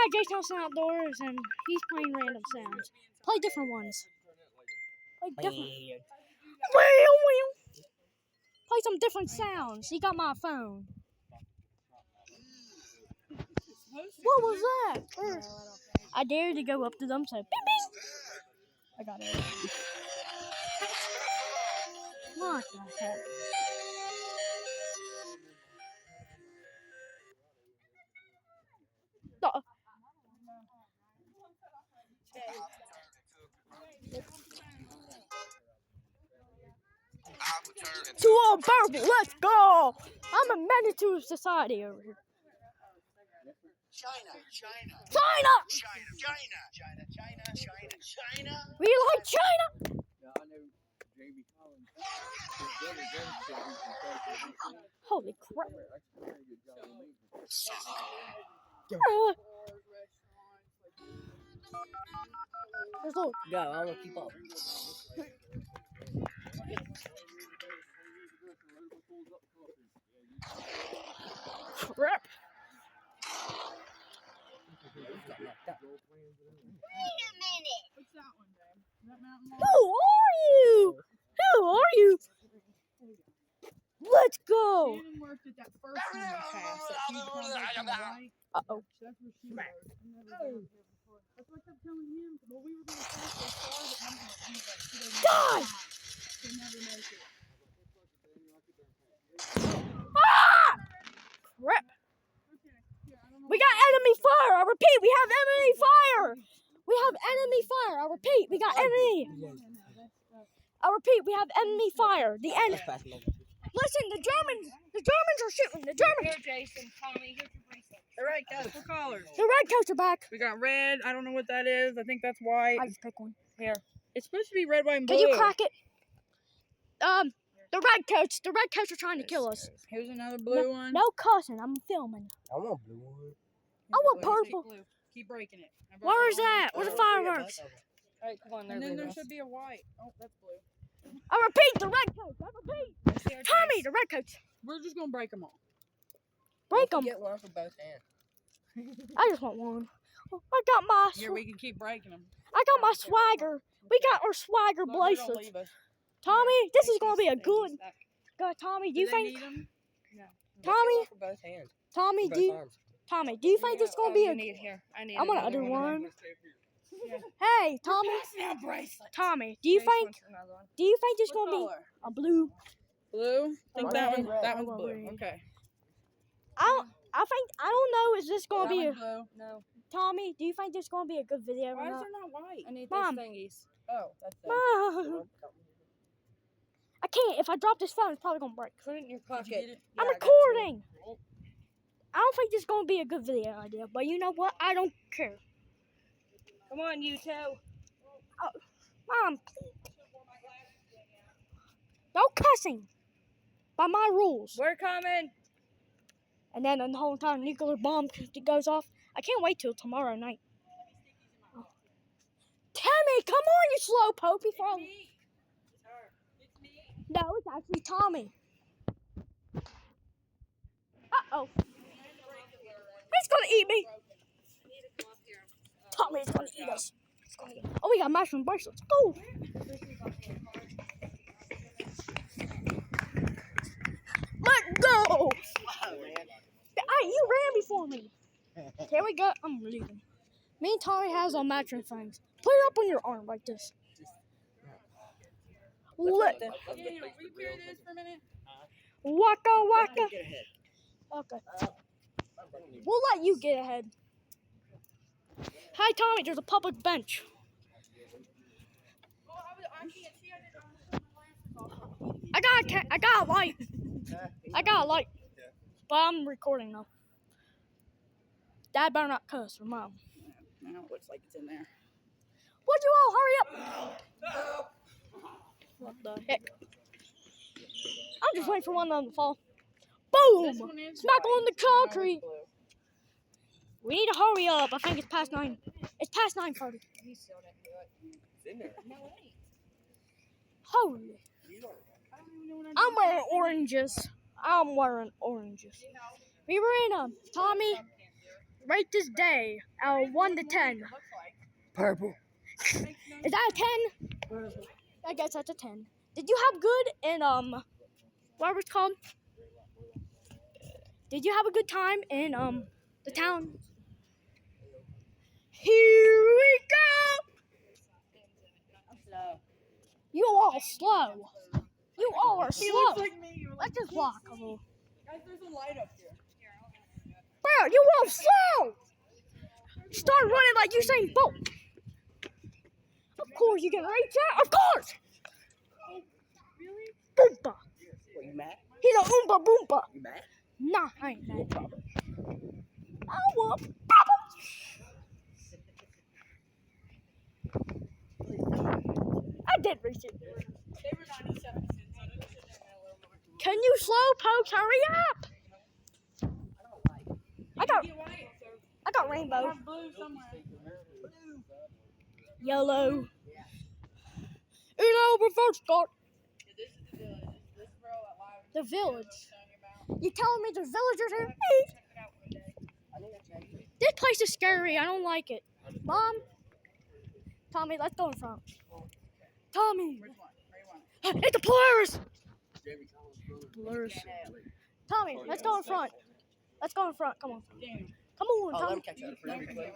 Hi, Jason Wilson Outdoors, and he's playing random sounds. Play different ones. Play different. Play some different sounds. He got my phone. What was that? I dare to go up to them, so bing bing. I got it. What the heck? To all purple, let's go! I'm a menace to society over here. China. We like China. Holy crap! Go, I'm gonna keep up. Crap! Who are you? Who are you? Let's go! Shannon worked at that first one we passed. That huge complex on the right. Uh-oh. That's where she worked. I've never been up here before. That's what I kept telling him. Well, we were going to pass this car, but he's like, she doesn't Die! She'll never make it. Ah! Crap! We got enemy fire! I repeat, we have enemy fire! We have enemy fire! I repeat, we got enemy! I repeat, we have enemy fire! The enemy! Listen, the Germans are shooting! The Germans! Here, Jason, Tommy, here's your bracelet. All right, guys, what colors? The red coats are back! We got red. I don't know what that is. I think that's white. I just pick one. Here. It's supposed to be red, white, and blue. Can you crack it? The red coats are trying to kill us. Here's another blue one. No cussing, I'm filming. I want blue one. I want purple. Blue. Keep breaking it. Where is that? Where's the fireworks? All right, come on. And then there should be a white. Oh, that's blue. I repeat, the red coats. I repeat. Tommy, the red coats. We're just going to break them all. Break them. Get one for both hands. I just want one. I got my. Here, we can keep breaking them. I got my swagger. We got our swagger bracelets. Tommy, this is gonna be a good. Tommy, do you think? Tommy, For both hands. Tommy, For do both you? arms. Tommy, do you think this is gonna be a? I I'm gonna do one. Hey, Tommy. Tommy, do you think? Do you think this is gonna be a blue? Blue? I think that Red. one. That I one's want blue. red. Okay. I don't know. Is this gonna That be a? one's blue. No. Tommy, do you think this is gonna be a good video or Why is not? there not white? I need Mom. those thingies. Oh, that's it. Mom, I can't. If I drop this phone, it's probably gonna break. Put it in your pocket. I'm recording. I don't think this is gonna be a good video idea, but you know what? I don't care. Come on, you two. Mom, no cussing. By my rules. We're coming. And then the whole time nuclear bomb goes off. I can't wait till tomorrow night. Oh. Tammy, come on, you slow pokey frog. No, it's actually Tommy. Uh-oh. He's gonna eat me. Tommy's gonna eat us. Oh, we got mushroom bracelets. Go. Let go. Hey, you ran before me. Here we go. I'm leaving. Me and Tommy has our matching things. Put it up on your arm like this. Let. Will you carry this for a minute? Waka waka. Get ahead. Okay. We'll let you get ahead. Hi, Tommy. There's a public bench. Oh, I can't see. I got a light. I got a light. But I'm recording now. Dad better not cuss or Mom. Now it looks like it's in there. Would you all hurry up? What the heck? I'm just waiting for one of them to fall. Boom! Smack on the concrete. We need to hurry up. I think it's past 9. It's past 9:30. It's in there. Holy. I'm wearing oranges. We were in Tommy. rate this day out of 1 to 10. Purple. Is that a 10? I guess that's a 10. Did you have good in what was it called? Did you have a good time in the town? Here we go. You all slow. You all are He slow. looks like me. You're like, Let's just walk a little. guys, there's a light up here. Bro, you all slow. Start running like Usain Bolt. Of course you can reach that. Of course. Really? Boompa. What, you mad? He's a Oompa Boompa. You mad? Nah, I ain't mad. I will pop I did reach it. They were 97 cents. I know they're sitting there a little more. Can you slow pokes? Hurry up! I got Get white, so I got I rainbow. have blue somewhere. Yellow. Uno reverse guard. This is the village. This bro at Live. The village. Telling you about. You telling me there's villagers here? Check it out one day. This place is scary. I don't like it. Mom. Tommy, let's go in front. Tommy. Which one? Where you want it? It's the Polaris. Jamie Collins' brother. Polaris. Tommy, let's go in front. Let's go in front. Come on. Daniel. Come on, Oh, let Tommy. him catch you. Let me You go, right?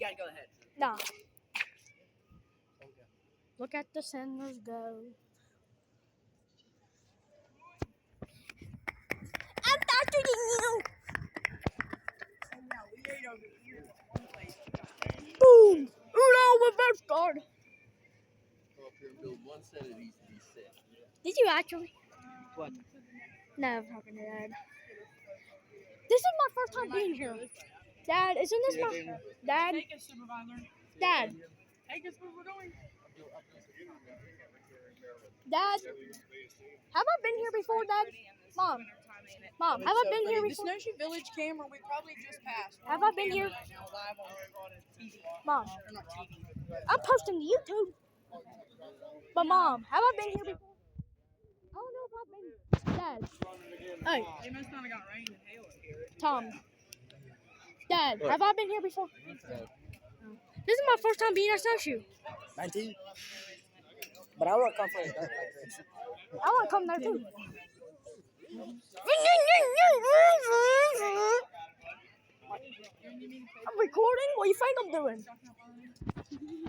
gotta go ahead. Nah. Look at the senders go. I'm faster than you. Yeah, we ate over here at one place. Boom. Uno reverse guard. Go up here and build one set of these to be set. Did you actually? What? No, I'm talking to Dad. This is my first time being here. Dad, isn't this my Dad? Take us, supervisor. Dad, Take us where we're going. Dad. Have I been here before, Dad? Mom, Mom, have I been here The before? Snowshoe Village camera we probably just passed. We're Have on I been camera here? right now, live on TV. Mom, Or not TV. but- I'm posting to YouTube. But Mom, have I been here before? I don't know if I've been. Dad. Hey, They must not have got rain and hail up here. Tom. Dad, have I been here before? This is my first time being at Snowshoe. 19. But I want to come for a dirt like this. I want to come there too. I'm recording. What do you think I'm doing?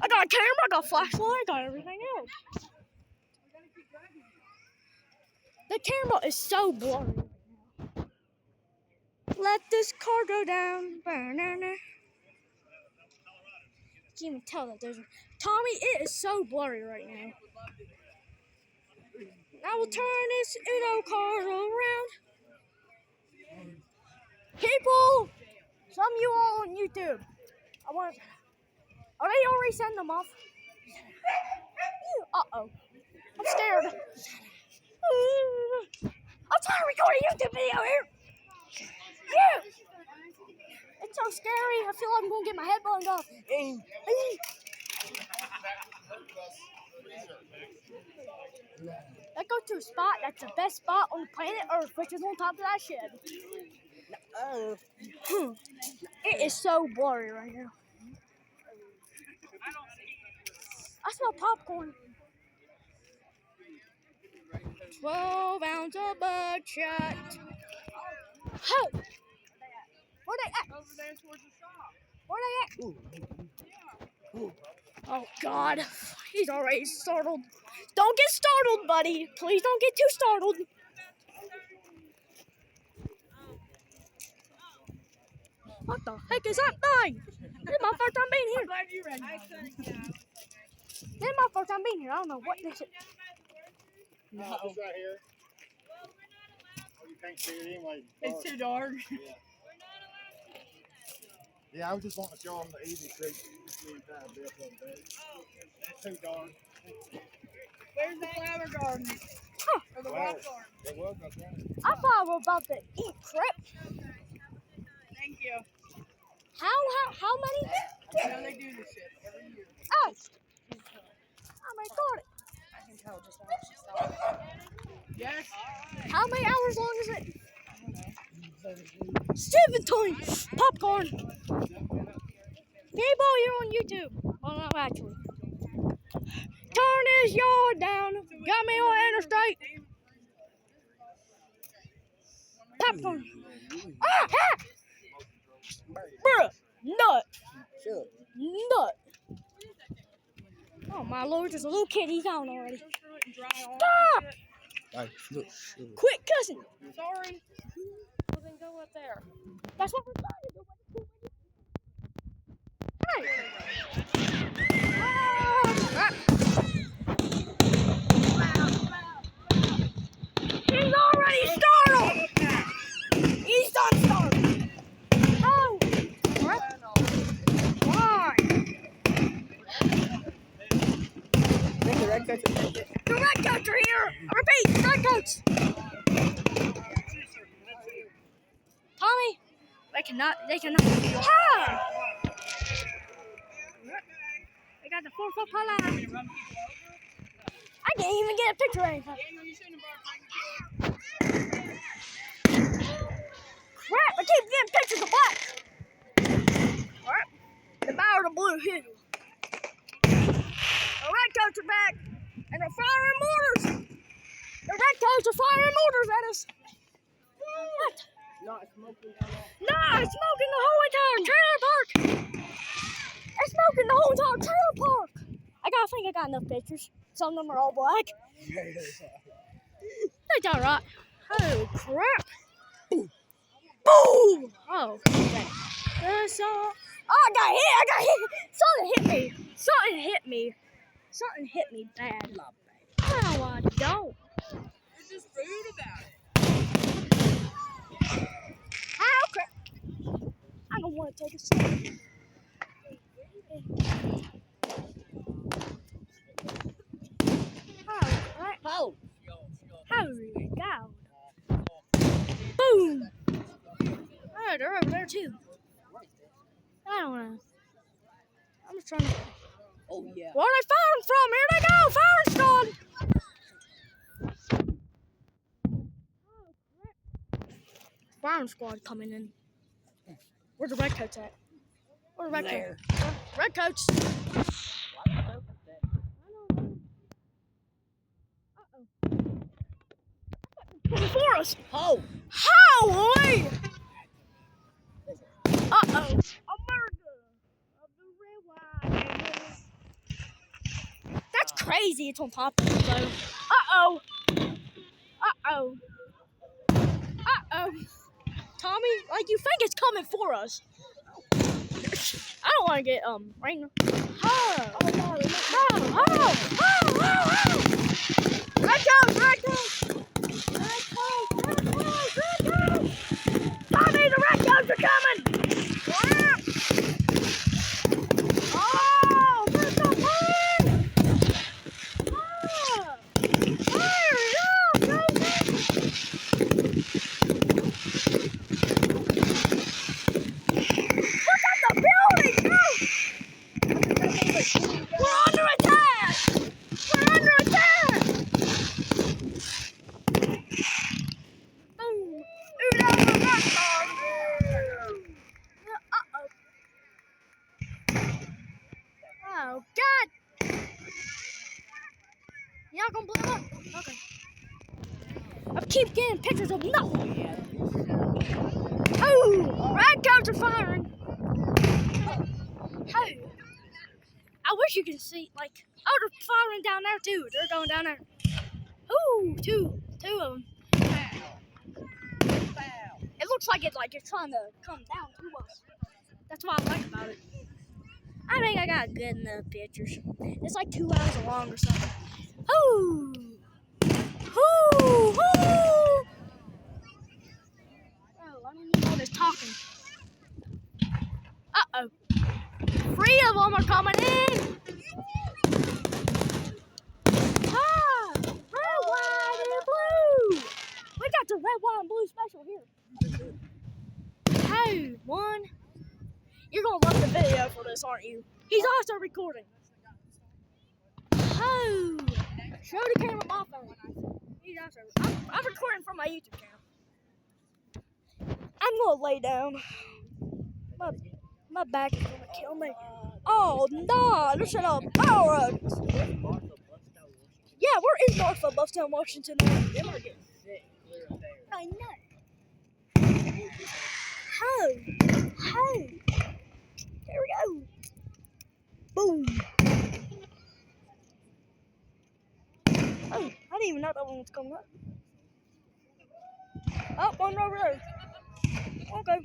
I got a camera, I got a flashlight, I got everything else. The camera is so blurry. Let this car go down. Banana. Can't even tell that there's a... Tommy, it is so blurry right now. I will turn this Uno car around. People, some of you all on YouTube, I want. Are they already sending them off? Uh-oh. I'm scared. I'm trying to record a YouTube video here. Yeah. It's so scary. I feel like I'm going to get my head blown off. Let's go to a spot that's the best spot on planet Earth, which is on top of that shed. It is so blurry right now. I smell popcorn. 12 ounce of buckshot. Hey! Where they at? Over there towards the shop. Where they at? Oh God, he's already startled. Don't get startled, buddy. Please don't get too startled. What the heck is that thing? This is my first time being here. I'm glad you recognize it. This is my first time being here. I don't know what this is. No. It's right here. Oh, you can't see it anyway. It's too dark. Yeah, I was just wanting to show them the easy trick. It's too dark. Where's the flower garden? Huh. Or the Wow. rock garden? It was up there. I thought I was about to eat crap. Thank you. How many? I know they do this shit every year. Oh, I'm recording. I can tell just how much she stopped. Yes. How many hours long is it? I don't know. 17 popcorn. People, you're on YouTube. Well, not actually. Turn this yard down. Got me on interstate. Popcorn. Ah, ah. Bruh, nut. Sure. Nut. Oh my lord, there's a little kid. He's down already. Go through it and dry off. Stop! Like, look, sure. Quit cussing. Sorry. Well, then go up there. That's what we're trying to do. Hey. He's already startled. He's done startled. Oh. What? Why? Think the red coach is The red coats are here. I repeat, red coats. Tommy, they cannot. Ha! They got the 4-foot pole line. I can't even get a picture of anything. Crap, I keep getting pictures of black. Alright, the Bower of Blue Hill. The red coats are back, and they're firing mortars. The red coats are firing mortars at us. What? not smoking at all. Nah, it's smoking the whole entire trailer park. It's smoking the whole entire trailer park. I think I got enough pictures. Some of them are all black. That's alright. Oh crap! Boom! Oh, okay. I got hit! Something hit me bad. No, I don't. You're just rude about it. Oh crap! I don't want to take a selfie. Oh, right. Oh. Holy cow! Boom! Oh, they're over there too. I don't know. I'm just trying to. Oh, yeah. Where are they firing from? Here they go! Firing squad! Firing squad coming in. Where's the red coats at? Where's the red There. coats? Red coats! Before us! Oh. Holy! Uh-oh. America of the red wine. That's crazy. It's on top of it, though. Uh-oh. Uh-oh. Uh-oh. Tommy, like, you think it's coming for us. I don't want to get, rain. Oh. Red coats, red coats. Tommy, the red coats are coming! Oh, there's the fire! Fire it up, baby! Look at the building, no! We're under attack! We're under attack! Boom! Uno, oh, God! Y'all gonna blow up? Okay. I keep getting pictures of nothing. Oh! Red coats are firing. Oh. I wish you could see, like, oh, they're firing down there too. They're going down there. Ooh, two of them. It looks like it's trying to come down to us. That's what I like about it. I think I got good enough pictures. It's like 2 hours long or something. Ooh! Ooh! Ooh! Oh, I don't even know this talking. Uh-oh. 3 of them are coming in! Ah! Red, white, and blue! We got the red, white, and blue special here. Hey, one. You're gonna love the video for this, aren't you? He's also recording. Oh! Show the camera my phone. He's also. I'm recording from my YouTube channel. I'm gonna lay down. My back is gonna kill me. Oh no! Listen up, power. Yeah, where is Norfolk, Bufftown, Washington? They might get sick. Clear up there. I know. How? Here we go. Boom. Oh, I didn't even know that one was coming up. Oh, one over there. Okay.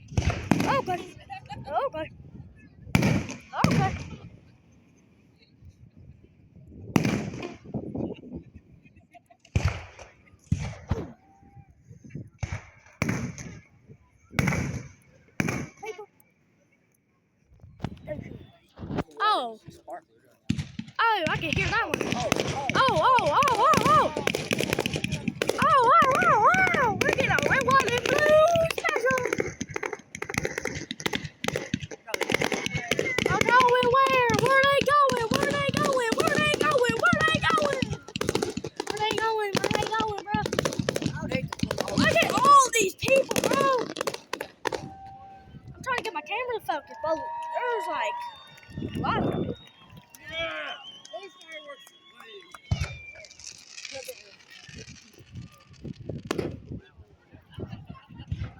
Oh, I can hear that one. Oh, we're getting a red, white, and blue special. I'm going where? Where they going, bro? Look at all these people, bro. I'm trying to get my camera to focus, but there's like a lot of people. Those fireworks are lame.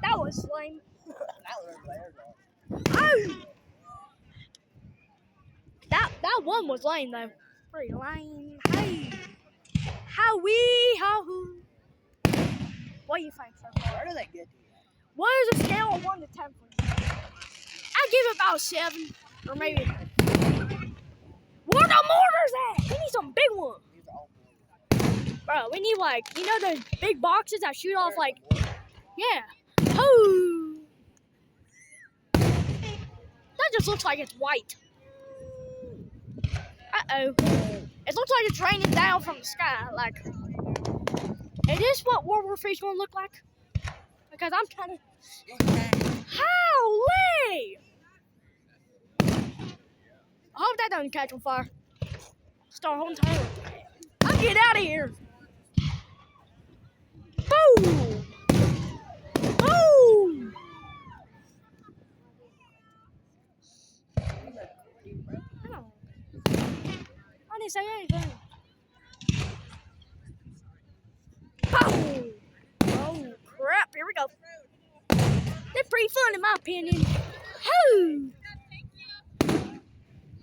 That was lame. Oh! That one was lame though. Pretty lame. Hey. How-wee-how-hoo. What do you think so far? Where do they get to? What is a scale of 1 to 10 for you? I'd give it about 7. Or maybe. Where the mortars at? We need some big ones. These are all Bro, we need like, you know those big boxes that shoot off like, yeah. Oh. That just looks like it's white. Uh-oh. It looks like it's raining down from the sky. Like, is this what World War III is going to look like? Because I'm kind of... Holy! I hope that doesn't catch on fire. Start holding tight. I'll get out of here. Boom! Boom! I didn't say anything. Boom! Oh, crap. Here we go. They're pretty fun in my opinion. Hoo!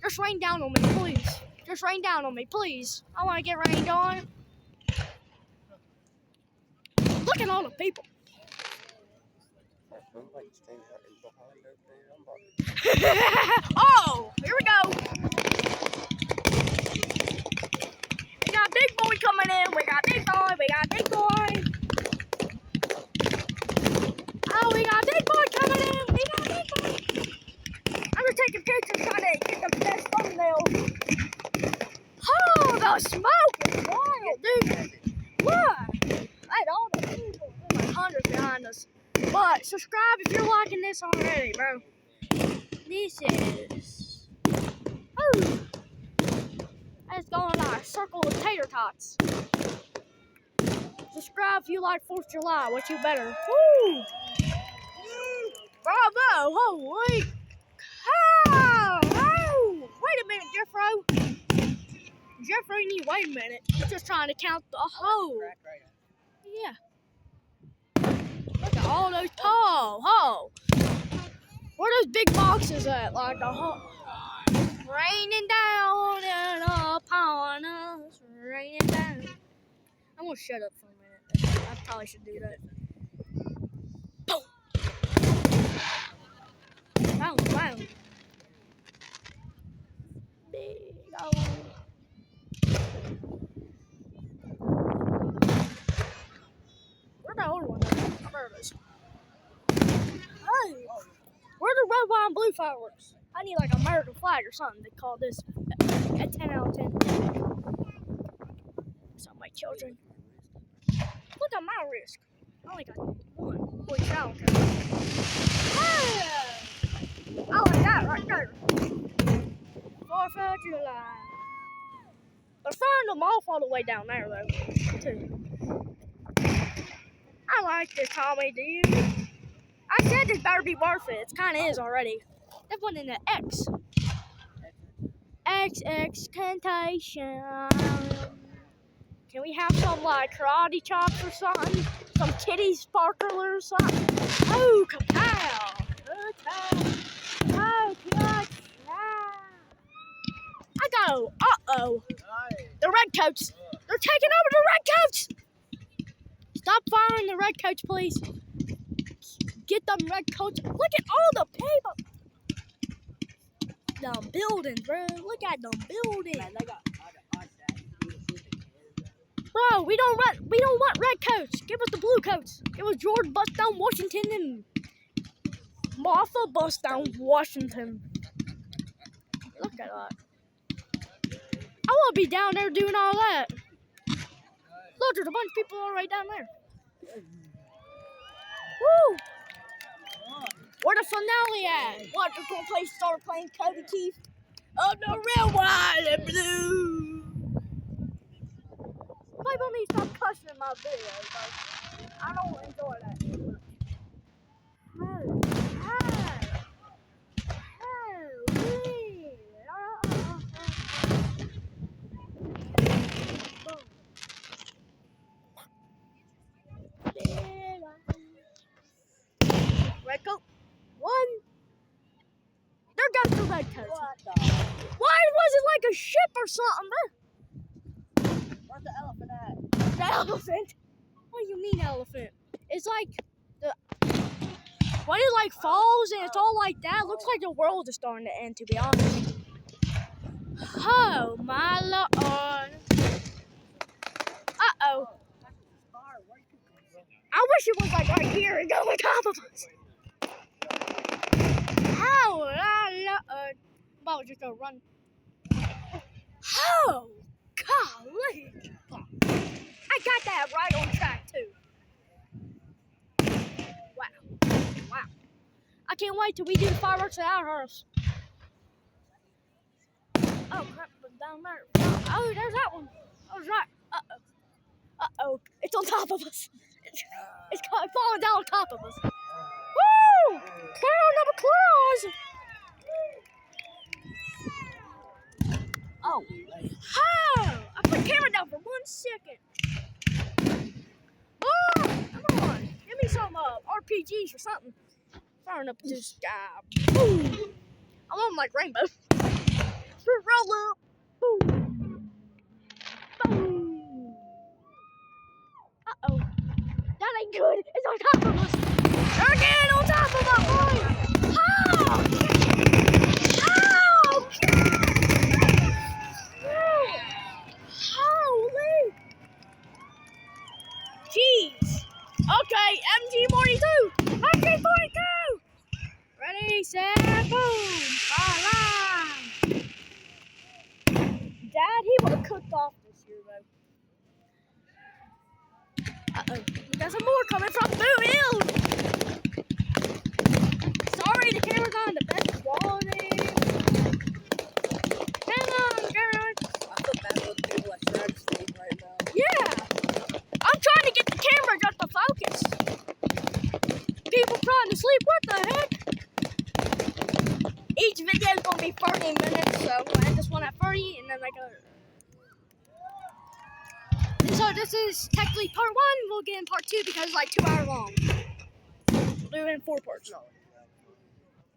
Just rain down on me, please. Just rain down on me, please. I want to get rained on. Look at all the people. Oh, here we go. We got big boy coming in. We got big boy. Oh, we got big boy coming in. I'm just taking pictures trying to get the best thumbnail. Oh, the smoke is wild, dude. Look. At all the people. There's like hundreds behind us. But subscribe if you're liking this already, bro. This is... Oh. Let's go on our circle of tater tots. Subscribe if you like 4th of July. What you better? Woo! Bravo! Holy cow! Oh! Wait a minute, Jeffro. Jeffro, you need wait a minute. We're just trying to count the hole. Yeah. Look at all those ho. Where are those big boxes at? Like a hole. Raining down and upon us. Raining down. I'm gonna shut up for a minute. I probably should do that. Boom. Wow. Big old. Where'd the older one go? There it is. Hey, where are the red, white, and blue fireworks? I need like an American flag or something to call this a 10 out of 10. So my children. Look at my wrist. I only got 1. Holy cow. Hey! I like that right there. 4th of July. They're throwing them off all the way down there though, too. I like this Tommy, dude. I I said this better be worth it. It kind of is already. That one in the X. XX Temptation. Can we have some like karate chops or something? Some kitty sparkler or something? Oh, kapow! Oh, God. I go. Uh-oh. The redcoats. They're taking over the redcoats. Stop firing the redcoats, please. Get them redcoats. Look at all the people. Them buildings, bro. Look at them buildings. Man, I got Bro, we don't want redcoats. Give us the blue coats. Give us George Bust Down Washington and Martha Bust Down Washington. Look at that. I want to be down there doing all that. Look, there's a bunch of people all right down there. Woo! Where the finale at? What, they're going to start playing Cody Keith? Oh, the real white and blue. People need to stop cussing in my videos. Like, I don't enjoy that too much. Red coat. One. There goes the red coat. Why was it like a ship or something, bro? Where's the elephant at? The elephant? What do you mean elephant? It's like when it like falls and it's all like that, it looks like the world is starting to end, to be honest. Oh my lord. Uh-oh. I wish it was like right here and go on top of us. Oh my lord. I'm about just gonna run. Oh, golly. I got that right on track too. Wow. I can't wait till we do the fireworks at our house. Oh, crap, down there. Oh, there's that one. I was right. Uh-oh. It's on top of us. It's falling down on top of us. Woo! Clown number claws! Oh. I put the camera down for 1 second. Oh, come on. Give me some RPGs or something. Firing up this guy. Boom. I love them like rainbow. Roll up. Boom. Boom. Uh-oh. That ain't good. It's on top of us. They're again on top of us, boy. Oh! Oh! Holy! Jeez. Okay, MG42. MG42. Ready, set, boom. Bye. Dad, he would have cooked off this year, though. Uh-oh. We got some more coming from Blue Hills. Sorry, the camera's not in the best quality. Hang on, guys. I feel bad for the people that try to sleep right now. Yeah. I'm trying to get the camera just to focus. People trying to sleep. What the heck? Each video is going to be 30 minutes, so I'm going to end this one at 30, and then I go. So this is technically part 1. We'll get in part 2 because it's like 2 hours long. We'll do it in 4 parts.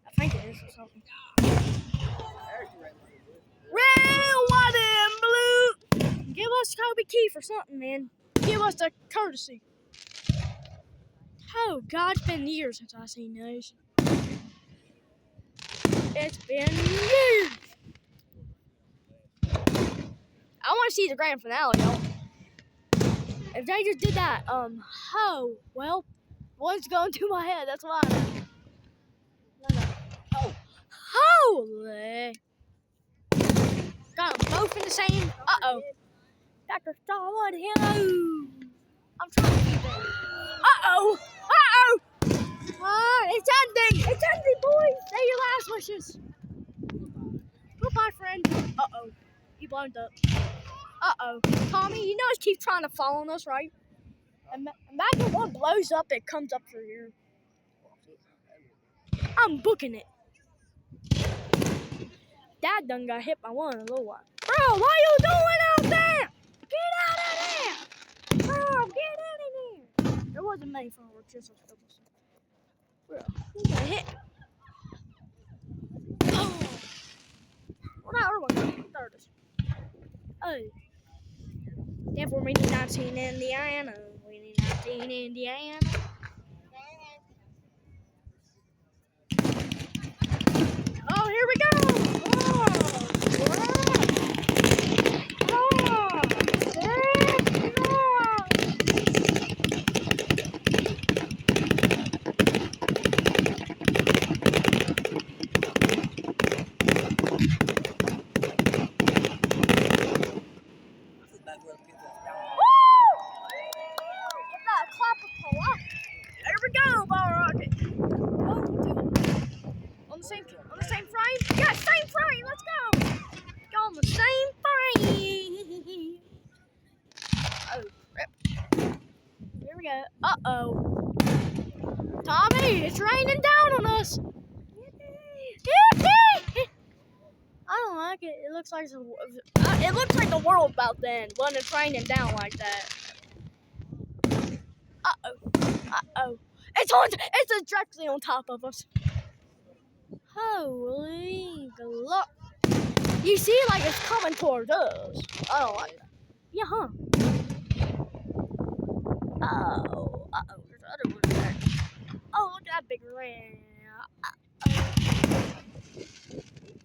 I think it is or something. Red, white, and blue. Give us Kobe Keith or something, man. Give us the courtesy. Oh, God, it's been years since I've seen those. It's been years. I want to see the grand finale, though. If they just did that, well, what's going through my head? That's why. Oh, holy! Got them both in the same. Uh-oh. Dr. Starwood, hello. I'm trying to keep it. Uh-oh. Uh-oh. It's ending. It's ending, boys. Say your last wishes. Goodbye, friend. Uh-oh. He blown up. Uh-oh. Tommy, you know he keeps trying to follow us, right? Imagine one blows up, it comes up through here. I'm booking it. Dad done got hit by one in a little while. Bro, what you doing out there? Get out of there! Bro, get out of there! There wasn't many fireworks, just a couple. Bro, who got hit? Oh! Well, now everyone got it. Oh. Therefore, we need 19 Indiana. We need 19 Indiana. Oh, here we go! Oh! Back where the pizza is down. Give that a clap of polite. There we go, Ball Rocket. 1, 2. On the same frame? Yeah, same frame. Let's go. Go on the same frame. Oh, rip. Here we go. Uh-oh. Tommy, it's raining down on us. I don't like it. It looks like the world about to end when it's raining down like that. Uh-oh. It's directly on top of us. Holy glory. You see, like it's coming towards us. I don't like that. Yeah, huh? There's other ones there. Oh, look at that big rain.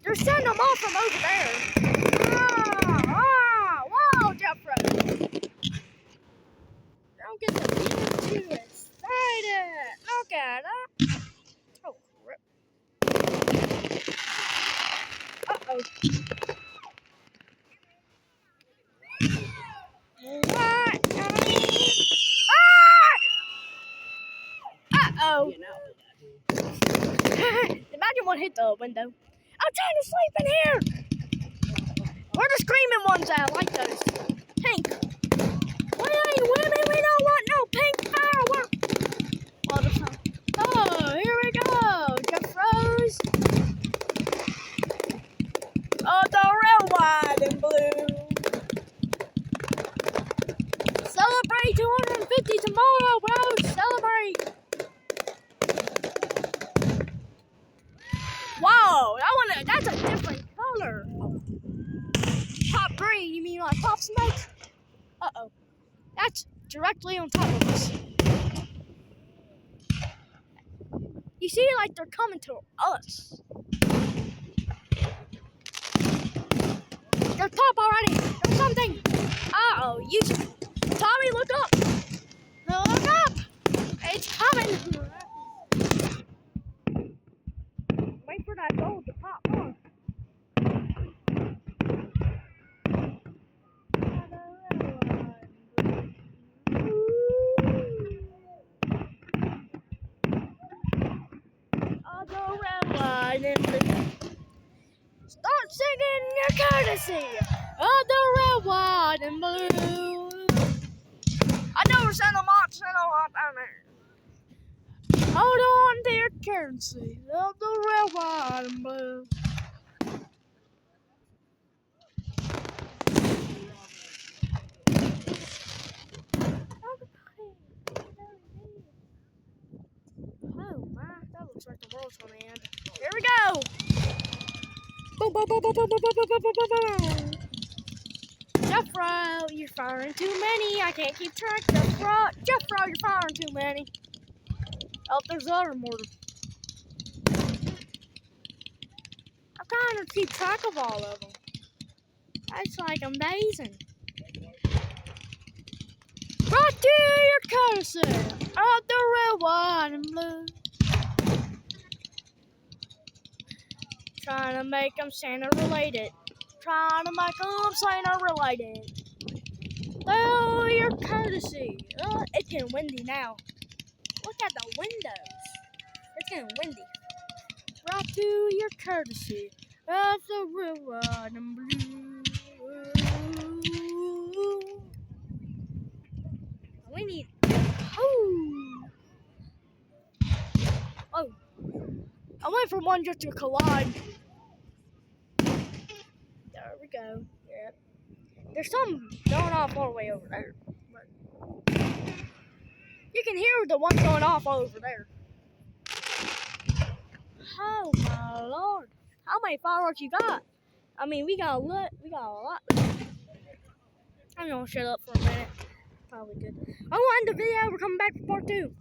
They're sending them off from over there. Wow, Jeffro. Don't get the too excited. Look at that. Oh, crap. Uh-oh. What? Uh-oh. Imagine what hit the window. I'm trying to sleep in here. Where the screaming ones at? I like those. Pink. We ain't women. We don't want no pink fireworks. All the time. Oh, here we go. Jeff Rose. Oh, the real white and blue. Celebrate 250 tomorrow, bro. Celebrate. Whoa, that's a different color. Pop green, you mean like Pop Smoke? Uh-oh. That's directly on top of us. You see, like they're coming to us. There's pop already. There's something. Uh-oh. Tommy, look up. Look up. It's coming. Wait for that gold to pop, huh? Start singing your courtesy of the red, white, and blue. I know we're sending them off down there. Hold on to your currency of the red, white, and blue. Oh my, that looks like the world's gonna end. Here we go! Boom, boom, boom, boom, boom, boom, boom, boom, boom, boom, boom. Jeffro, you're firing too many. I can't keep track. Jeffro, you're firing too many. Oh, there's other mortar. I'm trying to keep track of all of them. That's like amazing. Brought to your courtesy of the red, white, and blue. Trying to make them Santa related. Trying to make them Santa related. Oh, your courtesy. It's getting windy now. Look at the windows. It's getting windy. Brought to your courtesy of the red, white, and blue. We need. Oh. I went for one just to collide. There we go. Yep. There's some going off all the way over there. But you can hear the one going off all over there. Oh my lord! How many fireworks you got? I mean, we got a lot. I'm gonna shut up for a minute. Probably good. I want to end the video. We're coming back for part 2.